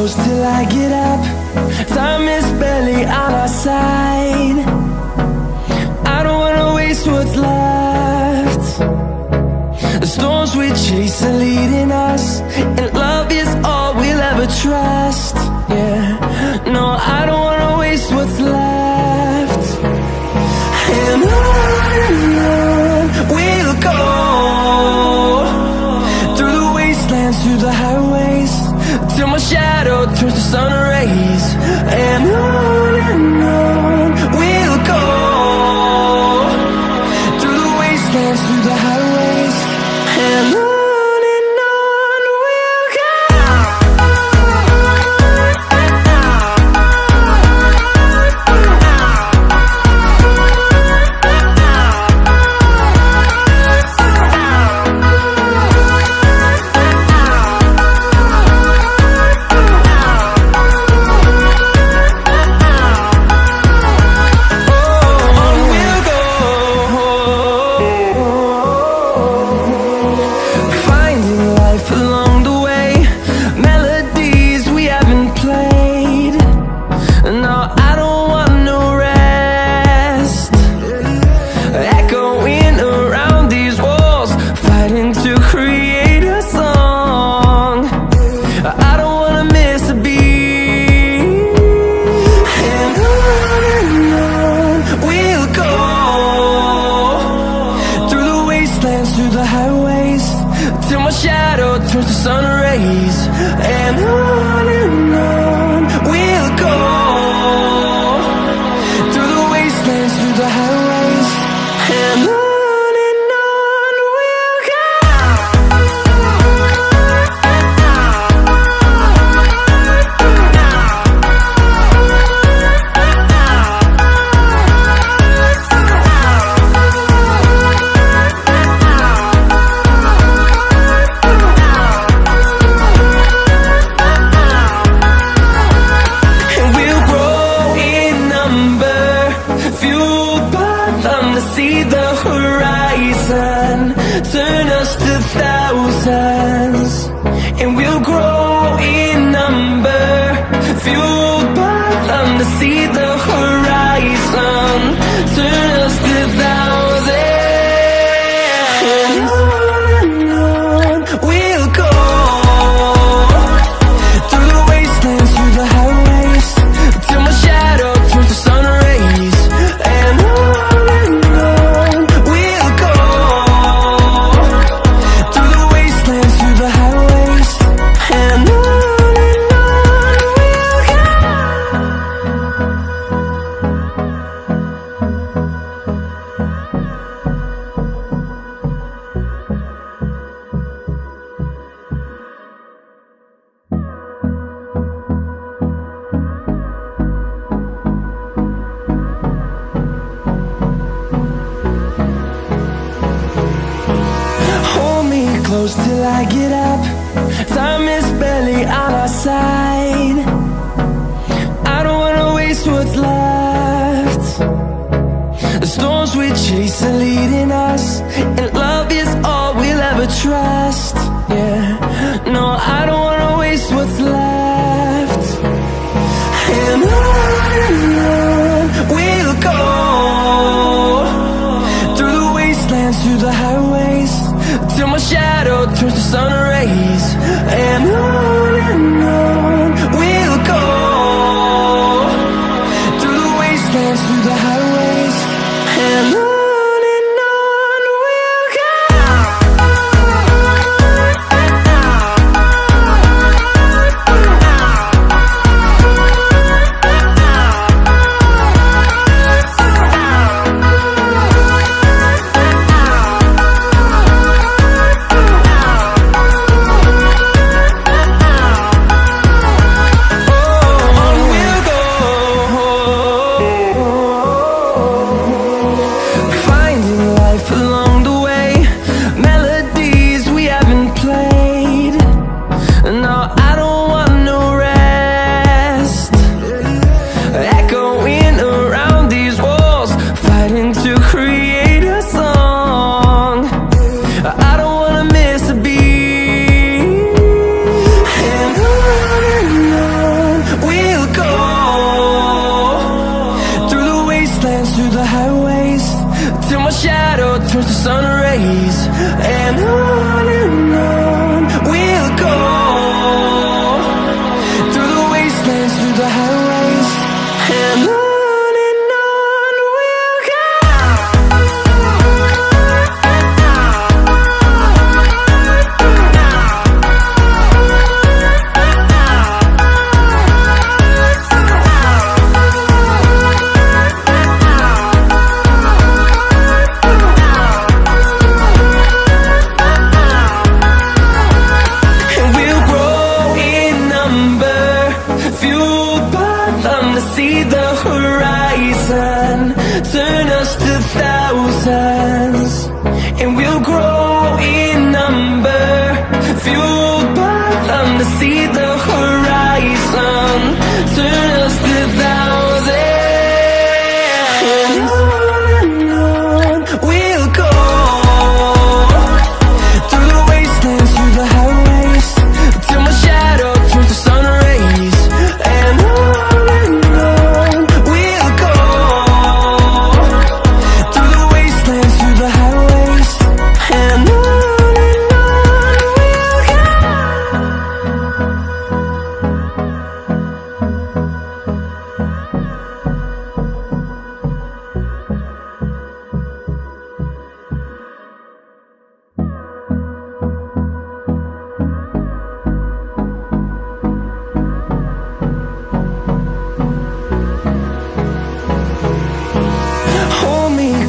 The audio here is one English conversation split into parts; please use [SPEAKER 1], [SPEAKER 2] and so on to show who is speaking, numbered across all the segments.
[SPEAKER 1] close till I get up. Time is barely on our side. I don't wanna waste what's left. The storms we chase are leading us, and love is all we'll ever trust. Yeah, no, I don't wanna waste what's left. And on we'll go, through the wastelands, through the highways, till my shadow turns to sun rays. And on we'll go, through the wastelands, through the highways, and on we'll go. Through the highways, till my shadow turns to sun rays. And on we'll go, through the wastelands, through the highways, and on we'll go. See the horizon, turn us to thousands, and we'll grow in number, fueled by them. To see the horizon, turn us to thousands, and on we'll go, through the wastelands, through the highways, till my shadow turns to sun rays. And close till I get up. Time is barely on our side. I don't wanna waste what's left. The storms we chase are leading us, and love is all we'll ever trust. Yeah, no, I don't wanna waste what's left. And on we'll go, through the wastelands, through the highways, till my shadow turns to sun rays. And on we'll go, through the wastelands, through the highways, and on we'll go. through the highways, till my shadow turns to sun rays. And on we'll go, through the wastelands, through the highways. And on we'll go. See the horizon, turn us to thousands, and we'll grow in number, fueled by them to see the horizon, turn us to thousands, and on we'll go, through the wastelands, through the highways, till my shadow turns to sun rays. And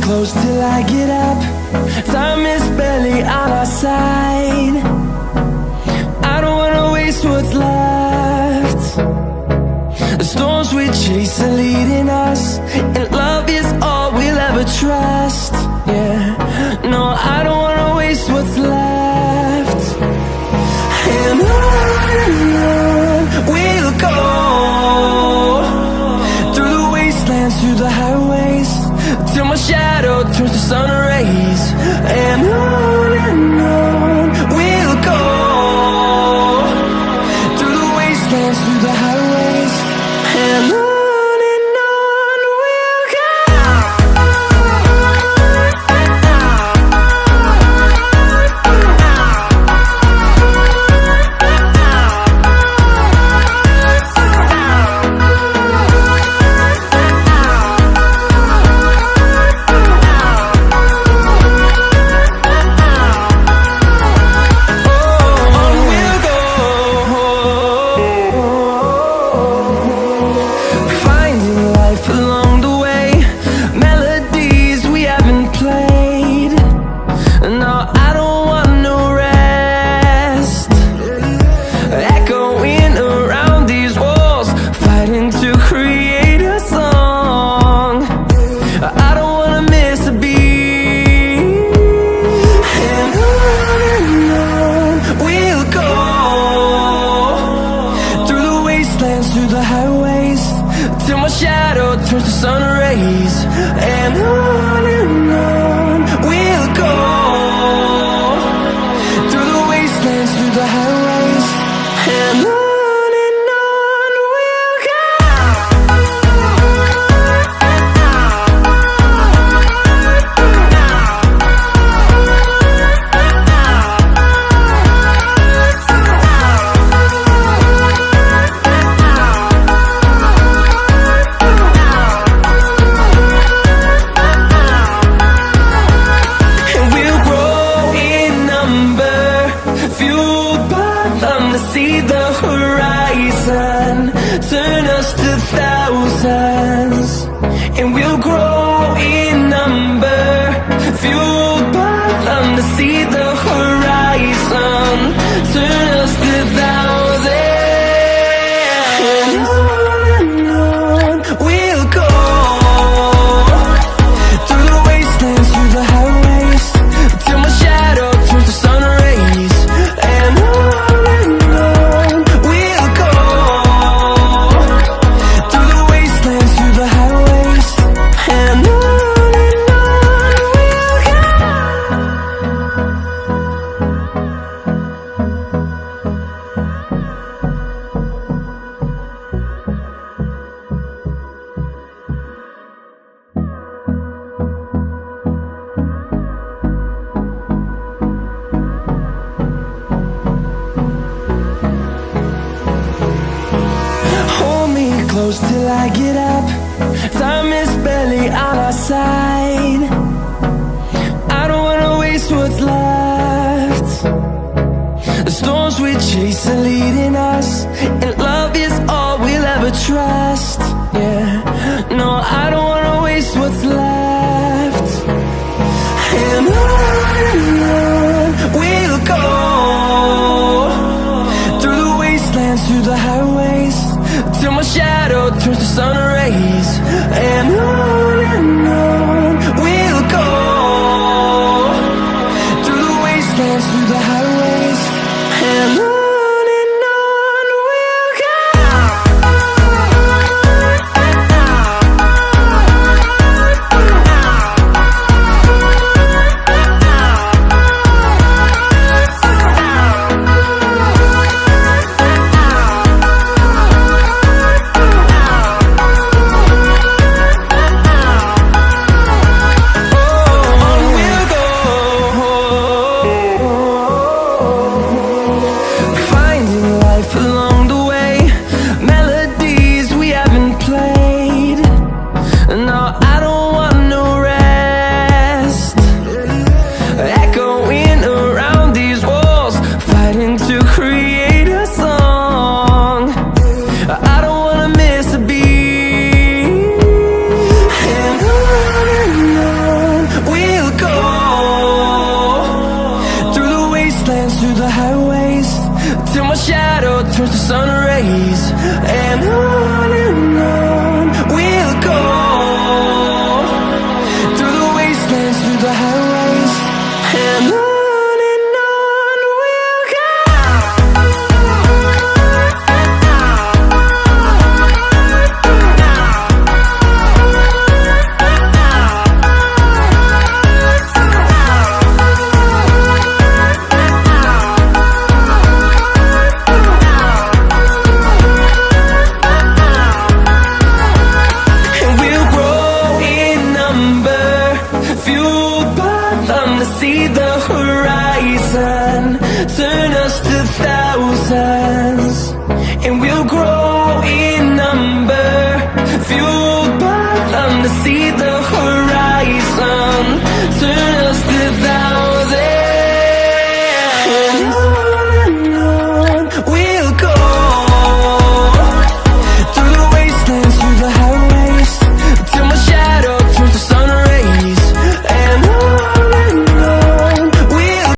[SPEAKER 1] close till I get up, time is barely on our side. I don't wanna waste what's left. The storms we chase are leading us, and love is all we'll ever trust. Yeah, no, I don't wanna waste what's left. And on we'll go, through the wastelands, through the highways, till my shadow turns to sun rays. And on we'll go, through the wastelands, through the highways. And on we'll go. Through the highways, till my shadow turns to sun rays. And on we'll go, through the wastelands, through the highways. And on we'll go. I get up. Time is barely on our side. I don't wanna waste what's left. The storms we chase are leading us, and love is all we'll ever trust. Yeah, no, I don't wanna waste what's left.